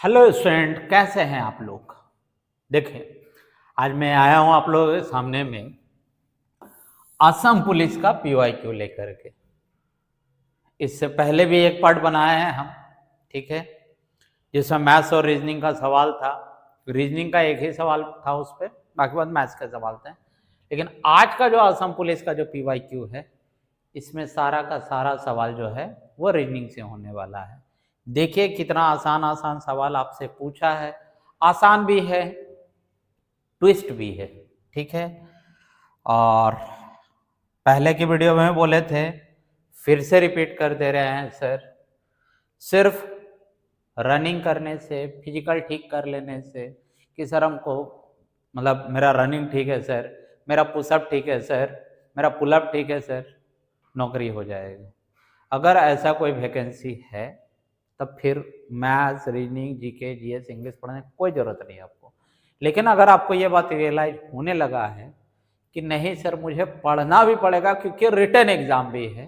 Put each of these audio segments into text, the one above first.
Hello student, कैसे हैं आप लोग। देखिए, आज मैं आया हूं आप लोगों के सामने में असम पुलिस का पीवाईक्यू लेकर के। इससे पहले भी एक पार्ट बनाया है हम, ठीक है, जिसमें मैथ्स और रीजनिंग का सवाल था। रीजनिंग का एक ही सवाल था उस पर, बाकी बाद मैथ्स का सवाल थे। लेकिन आज का जो असम पुलिस का जो पीवाईक्यू है, इसमें सारा का सारा सवाल जो है वो रीजनिंग से होने वाला है। देखिए कितना आसान आसान सवाल आपसे पूछा है, आसान भी है, ट्विस्ट भी है, ठीक है। और पहले की वीडियो में बोले थे, फिर से रिपीट कर दे रहे हैं सर, सिर्फ रनिंग करने से, फिजिकल ठीक कर लेने से कि सर हमको मतलब मेरा रनिंग ठीक है सर, मेरा पुशअप ठीक है सर, मेरा पुलअप ठीक है सर, नौकरी हो जाएगी। अगर ऐसा कोई वैकेंसी है तब फिर maths, reasoning, GK, GS, English पढ़ने की कोई ज़रूरत नहीं है आपको। लेकिन अगर आपको ये बात रियलाइज होने लगा है कि नहीं सर मुझे पढ़ना भी पड़ेगा क्योंकि रिटन एग्जाम भी है,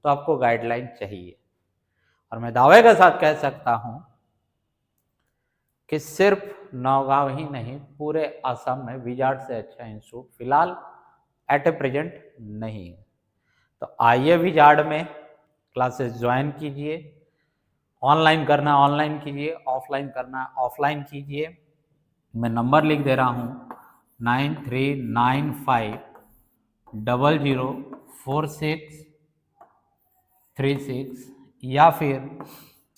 तो आपको गाइडलाइन चाहिए। और मैं दावे के साथ कह सकता हूं कि सिर्फ नौगांव ही नहीं, पूरे असम में विजार्ड से अच्छा इंस्टीट्यूट फिलहाल एट ए प्रेजेंट नहीं है। तो आइए विजार्ड में क्लासेस ज्वाइन कीजिए। ऑनलाइन करना ऑनलाइन कीजिए, ऑफलाइन करना ऑफलाइन कीजिए। मैं नंबर लिख दे रहा हूँ 9395004636 या फिर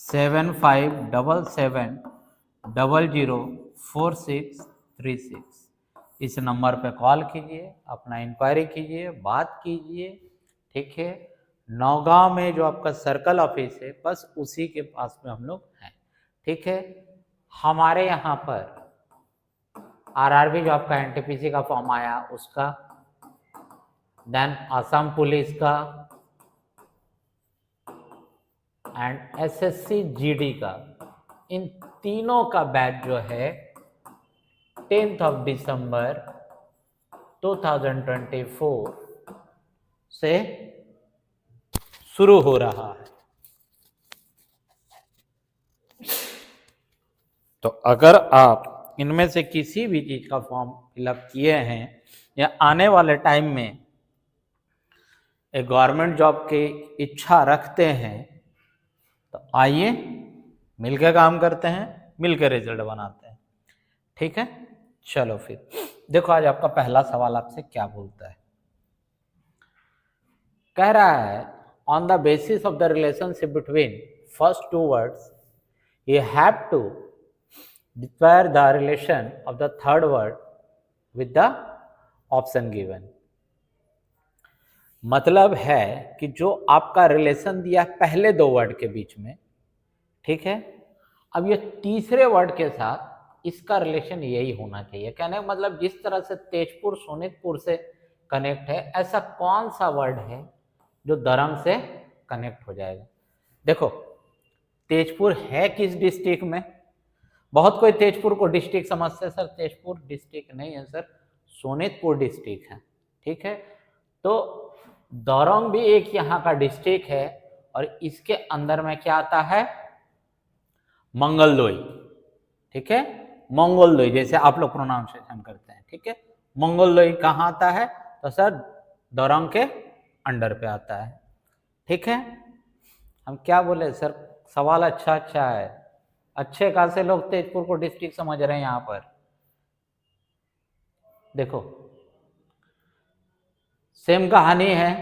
7577004636। इस नंबर पे कॉल कीजिए, अपना इंक्वायरी कीजिए, बात कीजिए, ठीक है। नौगांव में जो आपका सर्कल ऑफिस है बस उसी के पास में हम लोग हैं, ठीक है। हमारे यहाँ पर आरआरबी जो आपका एनटीपीसी का फॉर्म आया उसका, देन असम पुलिस का एंड एसएससी जीडी का, इन तीनों का बैच जो है 10 दिसंबर 2024 से शुरू हो रहा है। तो अगर आप इनमें से किसी भी चीज का फॉर्म फिलअप किए हैं या आने वाले टाइम में एक गवर्नमेंट जॉब की इच्छा रखते हैं, तो आइए मिलकर काम करते हैं, मिलकर रिजल्ट बनाते हैं, ठीक है। चलो फिर देखो, आज आपका पहला सवाल आपसे क्या बोलता है। कह रहा है on the basis of the relationship between first two words you have to declare the relation of the third word with the option given. मतलब है कि जो आपका रिलेशन दिया है पहले दो वर्ड के बीच में, ठीक है, अब ये तीसरे वर्ड के साथ इसका रिलेशन यही होना चाहिए। कहने का मतलब जिस तरह से तेजपुर सोनितपुर से कनेक्ट है, ऐसा कौन सा वर्ड है जो दरंग से कनेक्ट हो जाएगा। देखो, तेजपुर है किस डिस्ट्रिक्ट में, बहुत कोई तेजपुर को डिस्ट्रिक्ट समझते हैं, सर तेजपुर डिस्ट्रिक्ट नहीं है सर, सोनितपुर डिस्ट्रिक्ट है, ठीक है। तो दरंग भी एक यहाँ का डिस्ट्रिक्ट है और इसके अंदर में क्या आता है, मंगलदोई, ठीक है, मंगलदोई जैसे आप लोग प्रोनाउंसिएशन करते हैं, ठीक है। मंगलदोई कहाँ आता है, तो सर दरंग के अंडर पे आता है, ठीक है। हम क्या बोले सर, सवाल अच्छा अच्छा है, अच्छे खासे लोग तेजपुर को डिस्ट्रिक्ट समझ रहे हैं। यहाँ पर देखो सेम कहानी है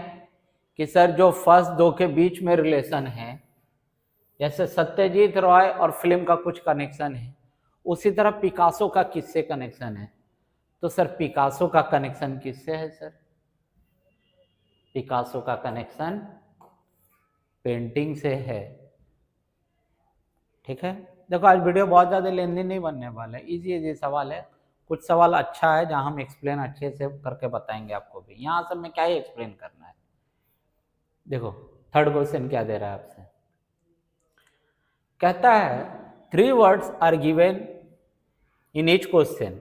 कि सर जो फर्स्ट दो के बीच में रिलेशन है, जैसे सत्यजीत रॉय और फिल्म का कुछ कनेक्शन है, उसी तरह पिकासो का किससे कनेक्शन है, तो सर पिकासो का कनेक्शन किससे है सर, पिकासो का कनेक्शन पेंटिंग से है, ठीक है। देखो आज वीडियो बहुत ज़्यादा लेंदी नहीं बनने वाला है, इजी इजी सवाल है। कुछ सवाल अच्छा है जहां हम एक्सप्लेन अच्छे से करके बताएंगे आपको भी, यहाँ सब में क्या ही एक्सप्लेन करना है। देखो थर्ड क्वेश्चन क्या दे रहा है आपसे, कहता है 3 words are given in each question.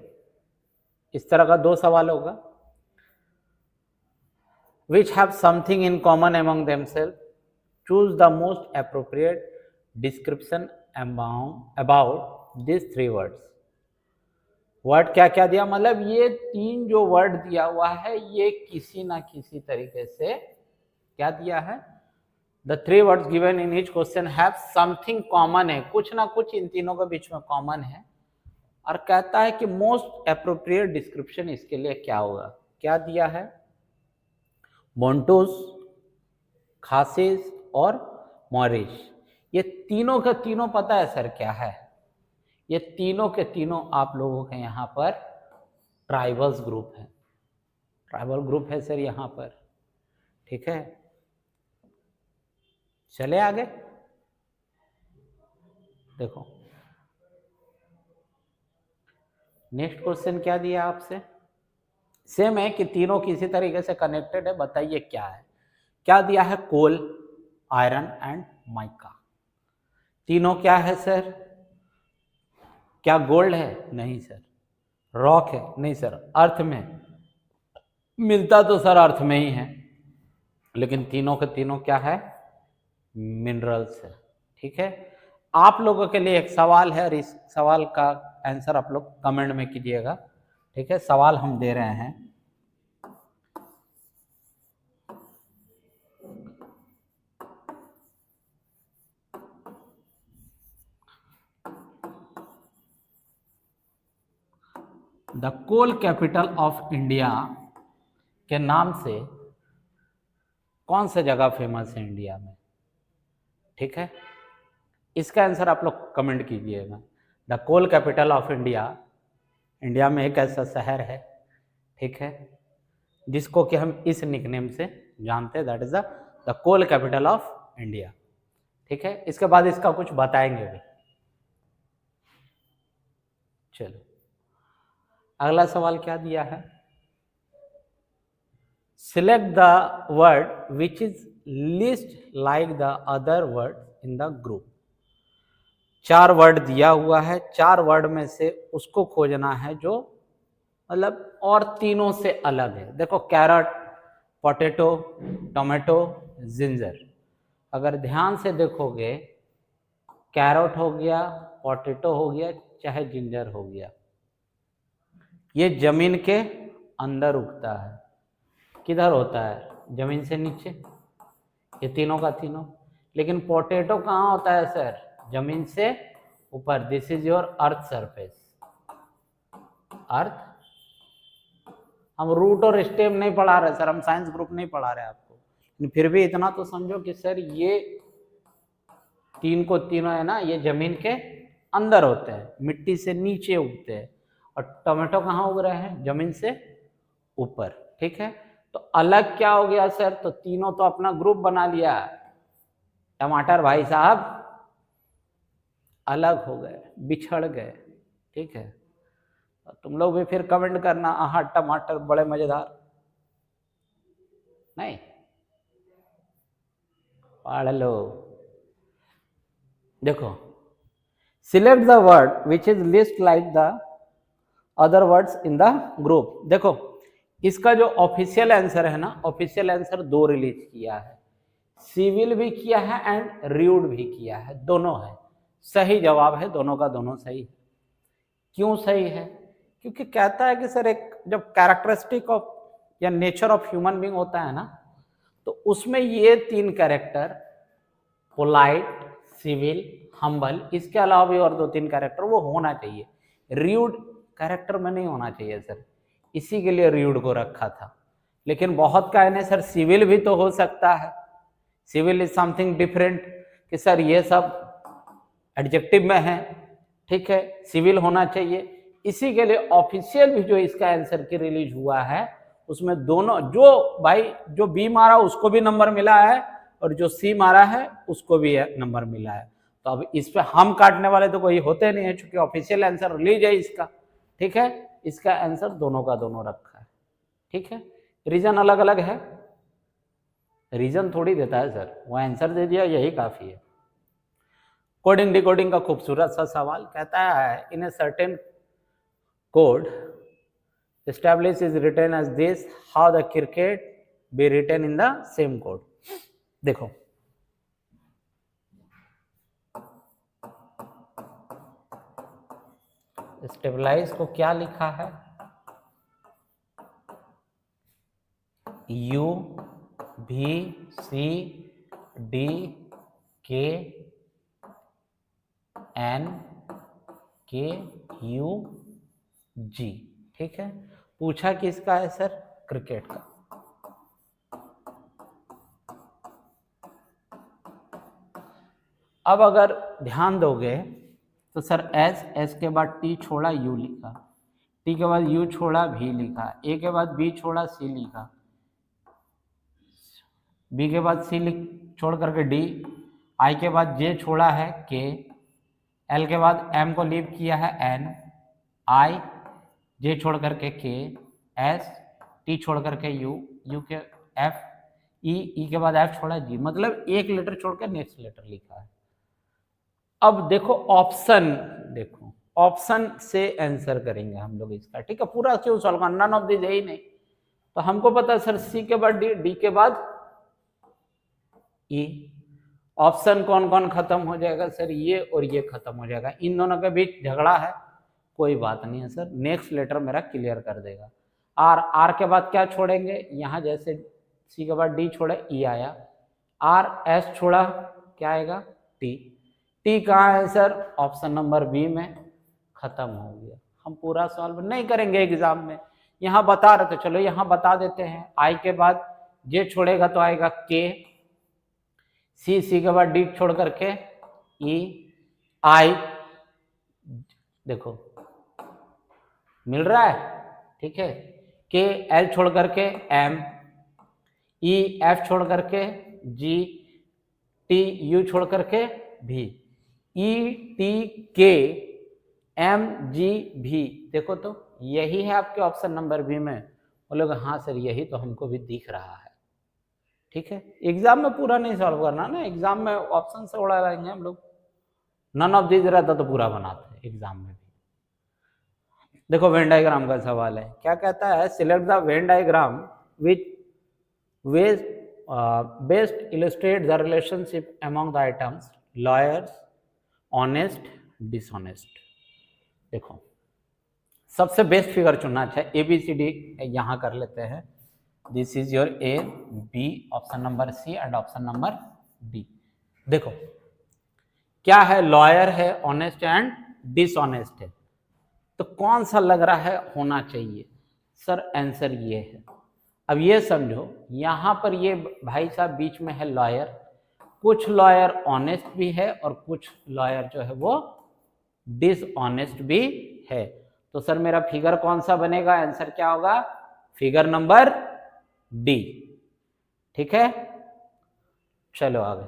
इस तरह का दो सवाल होगा, which have something in common among themselves, choose the most appropriate description about this three words. Word क्या क्या दिया, मतलब ये तीन जो वर्ड दिया हुआ है ये किसी ना किसी तरीके से क्या दिया है, the three words given in each question have something common है, कुछ ना कुछ इन तीनों के बीच में कॉमन है। और कहता है कि मोस्ट एप्रोप्रिएट डिस्क्रिप्शन इसके लिए क्या होगा, क्या दिया है, मोन्टूस, खासिस और मॉरिश। ये तीनों के तीनों पता है सर क्या है, ये तीनों के तीनों आप लोगों के यहाँ पर ट्राइबल्स ग्रुप है, ट्राइबल ग्रुप है सर यहाँ पर, ठीक है। चले आगे देखो, नेक्स्ट क्वेश्चन क्या दिया आपसे, सेम है कि तीनों किसी तरीके से कनेक्टेड है, बताइए क्या है। क्या दिया है, कोल, आयरन एंड माइका। तीनों क्या है सर, क्या गोल्ड है, नहीं सर। रॉक है, नहीं सर। अर्थ में, मिलता तो सर अर्थ में ही है, लेकिन तीनों के तीनों क्या है, मिनरल्स है, ठीक है। आप लोगों के लिए एक सवाल है और इस सवाल का आंसर आप लोग कमेंट में कीजिएगा, ठीक है। सवाल हम दे रहे हैं, the coal capital of India के नाम से कौन सा जगह फेमस है इंडिया में, ठीक है। इसका आंसर आप लोग कमेंट कीजिएगा। The coal capital of India, India में एक ऐसा शहर है, ठीक है, जिसको कि हम इस निकनेम से जानते हैं, that is the coal capital of India, ठीक है। इसके बाद इसका कुछ बताएंगे भी। चलो अगला सवाल क्या दिया है, select the word which is list like the other word in the group. चार वर्ड दिया हुआ है, चार वर्ड में से उसको खोजना है जो मतलब और तीनों से अलग है। देखो कैरट, पोटैटो, टोमेटो, जिंजर, अगर ध्यान से देखोगे कैरट हो गया, पोटैटो हो गया, चाहे जिंजर हो गया, ये जमीन के अंदर उगता है। किधर होता है, जमीन से नीचे, ये तीनों का तीनों। लेकिन पोटैटो कहाँ होता है सर, जमीन से ऊपर। This is your earth surface, earth. हम रूट और स्टेम नहीं पढ़ा रहे सर, हम साइंस ग्रुप नहीं पढ़ा रहे आपको, फिर भी इतना तो समझो कि सर ये तीन को तीनों है ना, ये जमीन के अंदर होते हैं, मिट्टी से नीचे उगते हैं। और टोमेटो कहाँ उग रहे हैं, जमीन से ऊपर, ठीक है। तो अलग क्या हो गया सर, तो तीनों तो अपना ग्रुप बना लिया, टमाटर भाई साहब अलग हो गए, बिछड़ गए, ठीक है। तुम लोग भी फिर कमेंट करना, आहा टमाटर बड़े मजेदार, नहीं पढ़ लो। देखो, select the word which is list like the other words in the group. देखो इसका जो ऑफिशियल आंसर है ना, ऑफिशियल आंसर दो रिलीज किया है, सिविल भी किया है एंड र्यूड भी किया है, दोनों है। सही जवाब है, दोनों का दोनों सही है। क्यों सही है, क्योंकि कहता है कि सर एक जब कैरेक्टरिस्टिक ऑफ या नेचर ऑफ ह्यूमन बीइंग होता है ना, तो उसमें ये तीन कैरेक्टर, पोलाइट, सिविल, हम्बल, इसके अलावा भी और दो तीन कैरेक्टर वो होना चाहिए। र्यूड कैरेक्टर में नहीं होना चाहिए सर, इसी के लिए र्यूड को रखा था। लेकिन बहुत कहने सर सिविल भी तो हो सकता है, सिविल इज समथिंग डिफरेंट, कि सर ये सब एडजेक्टिव में है, ठीक है, सिविल होना चाहिए। इसी के लिए ऑफिशियल भी जो इसका आंसर की रिलीज हुआ है उसमें दोनों, जो भाई जो बी मारा उसको भी नंबर मिला है और जो सी मारा है उसको भी नंबर मिला है। तो अब इस पे हम काटने वाले तो कोई होते नहीं है, चूंकि ऑफिशियल आंसर रिलीज है इसका, ठीक है। इसका आंसर दोनों का दोनों रखा है, ठीक है। रीजन अलग अलग है, रीजन थोड़ी देता है सर, वो आंसर दे दिया यही काफी है। कोडिंग डिकोडिंग का खूबसूरत सा सवाल, कहता है in a certain code established is written as this, how the cricket be written in the same code। देखो स्टेबलाइज को क्या लिखा है, U V C D K N K U G, ठीक है। पूछा किसका है सर, क्रिकेट का। अब अगर ध्यान दोगे तो सर एस के बाद टी छोड़ा यू लिखा, टी के बाद यू छोड़ा भी लिखा, ए के बाद बी छोड़ा सी लिखा, बी के बाद सी छोड़ करके डी, आई के बाद जे छोड़ा है के, एल के बाद एम को लीव किया है एन, आई जे छोड़ करके के, एस टी छोड़ करके यू, यू के एफ, ई के बाद एफ छोड़ा जी, मतलब एक लेटर छोड़कर नेक्स्ट लेटर लिखा है। अब देखो ऑप्शन, देखो ऑप्शन से आंसर करेंगे हम लोग इसका, ठीक है। पूरा क्यों सॉल्व करना, नन ऑफ दिस है ही नहीं, तो हमको पता है सर सी के बाद डी, डी के बाद ई। ऑप्शन कौन कौन खत्म हो जाएगा सर, ये और ये खत्म हो जाएगा, इन दोनों के बीच झगड़ा है, कोई बात नहीं है सर, नेक्स्ट लेटर मेरा क्लियर कर देगा। आर, आर के बाद क्या छोड़ेंगे, यहाँ जैसे सी के बाद डी छोड़े ई आया, आर एस छोड़ा क्या आएगा टी, टी कहाँ है सर, ऑप्शन नंबर बी में, खत्म हो गया। हम पूरा सॉल्व नहीं करेंगे एग्जाम में, यहाँ बता रहे तो चलो यहाँ बता देते हैं। आई के बाद जे छोड़ेगा तो आएगा के, सी, सी के बाद डी छोड़ करके ई, आई, देखो मिल रहा है, ठीक है, के, एल छोड़ करके एम, ई, एफ छोड़ करके जी, टी, यू छोड़ करके भी, ई, टी, के, एम, जी, भी, देखो तो यही है आपके ऑप्शन नंबर बी में। बोलोगे हाँ सर यही तो हमको भी दिख रहा है, ठीक है। एग्जाम में पूरा नहीं सॉल्व करना ना, एग्जाम में ऑप्शन से उड़ा रहेंगे हम लोग, नन ऑफ दिस रहता तो पूरा बनाते हैं एग्जाम में भी। देखो वेन डायग्राम का सवाल है, क्या कहता है, select the Venn diagram which best illustrate the relationship among the items lawyers, honest, dishonest. देखो सबसे बेस्ट फिगर चुनना अच्छा है, ए बी सी डी यहां कर लेते हैं, this is your A, B, option number C and option number D. देखो क्या है, लॉयर है, ऑनेस्ट एंड डिसऑनेस्ट है, तो कौन सा लग रहा है होना चाहिए सर, आंसर ये है। अब ये समझो यहां पर ये भाई साहब बीच में है लॉयर, कुछ लॉयर ऑनेस्ट भी है और कुछ लॉयर जो है वो डिसऑनेस्ट भी है, तो सर मेरा फिगर कौन सा बनेगा, आंसर क्या होगा, फिगर नंबर डी, ठीक है। चलो आगे,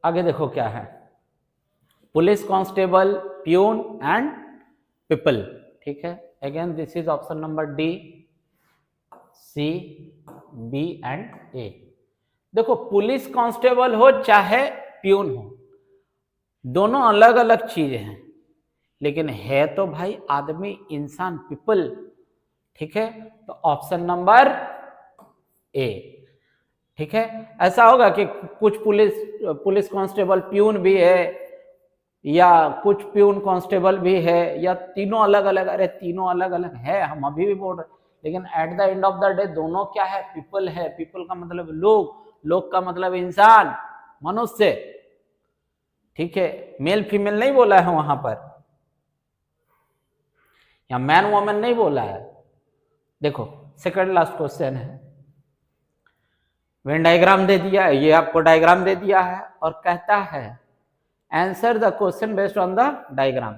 आगे देखो क्या है, police constable, peon and people, ठीक है। Again this is option number D, C, B and A. देखो पुलिस कांस्टेबल हो चाहे प्यून हो, दोनों अलग अलग चीजें हैं, लेकिन है तो भाई आदमी, इंसान, पीपल, ठीक है। तो ऑप्शन नंबर ए, ठीक है। ऐसा होगा कि कुछ पुलिस कांस्टेबल प्यून भी है या कुछ प्यून कांस्टेबल भी है, या तीनों अलग अलग, अरे तीनों अलग अलग है, हम अभी भी बोल रहे, लेकिन at the end of the day दोनों क्या है, पीपल है। पीपल का मतलब लोग, लोग का मतलब इंसान, मनुष्य, ठीक है। मेल फीमेल नहीं बोला है वहां पर, या मैन वोमेन नहीं बोला है। देखो सेकंड लास्ट क्वेश्चन है, वेन डायग्राम दे दिया, ये आपको डायग्राम दे दिया है और कहता है answer the question based on the diagram.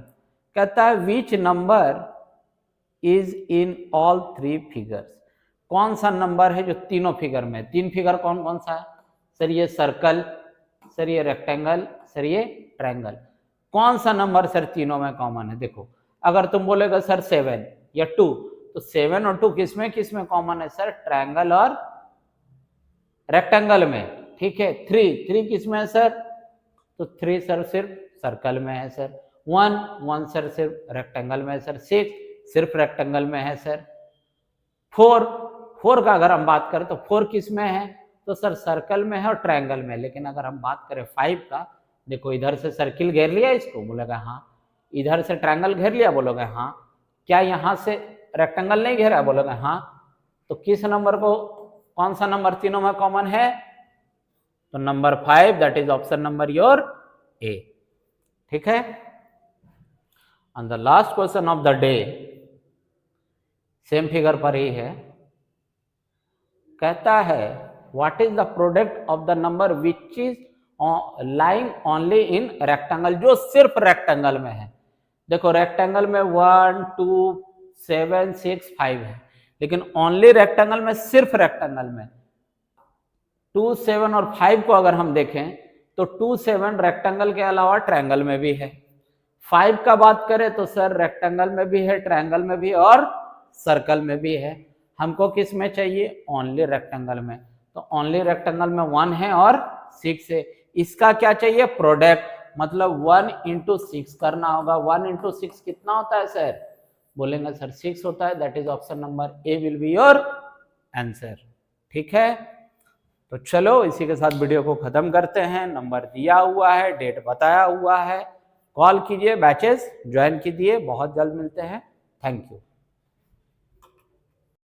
कहता है which number is in all three figures, कौन सा नंबर है जो तीनों फिगर में, तीन फिगर कौन कौन सा है सर, ये सर्कल, सर ये रेक्टेंगल, सर ये ट्रायंगल, कौन सा नंबर सर तीनों में कॉमन है। देखो अगर तुम बोलेगा सर 7 या 2, तो 7 और 2 किसमें किसमें कॉमन है सर, ट्रायंगल और रेक्टेंगल में, ठीक है। 3 किसमें है सर, तो 3 सर सिर्फ सर्कल में है सर, 1 सर सिर्फ रेक्टेंगल में है सर, 6 सिर्फ रेक्टेंगल में है सर, 4 का अगर हम बात करें तो 4 किस में है, तो सर सर्कल में है और ट्रायंगल में, लेकिन अगर हम बात करें 5 का, देखो इधर से सर्किल घेर लिया इसको, बोलेगा हाँ। इधर से ट्रायंगल घेर लिया, बोलोगे हाँ। क्या यहाँ से रेक्टेंगल नहीं घेरा, बोलोगे हाँ। तो किस नंबर को, कौन सा नंबर तीनों में कॉमन है? तो number 5, that is option number your A. ठीक है। And the last question of the day same figure पर ही है, कहता है what is the product of the number which is lying only in rectangle, जो सिर्फ रेक्टेंगल में है। देखो रेक्टेंगल में 1 2 7 6 5 है, लेकिन ओनली रेक्टेंगल में, सिर्फ रेक्टेंगल में 2 7 और 5 को अगर हम देखें तो 2 7 रेक्टेंगल के अलावा ट्रायंगल में भी है। 5 का बात करें तो सर रेक्टेंगल में भी है, ट्रायंगल में भी और सर्कल में भी है। हमको किस में चाहिए? ओनली रेक्टेंगल में। तो ओनली रेक्टेंगल में 1 है और 6 है। इसका क्या चाहिए? प्रोडक्ट, मतलब 1 into 6 करना होगा। 1 into 6 कितना होता है सर? बोलेंगे सर 6 होता है। That is option number A will be your answer. ठीक है, तो चलो इसी के साथ वीडियो को खत्म करते हैं। नंबर दिया हुआ है, डेट बताया हुआ है, कॉल कीजिए, बैचेस ज्वाइन कीजिए। बहुत जल्द मिलते हैं। Thank you.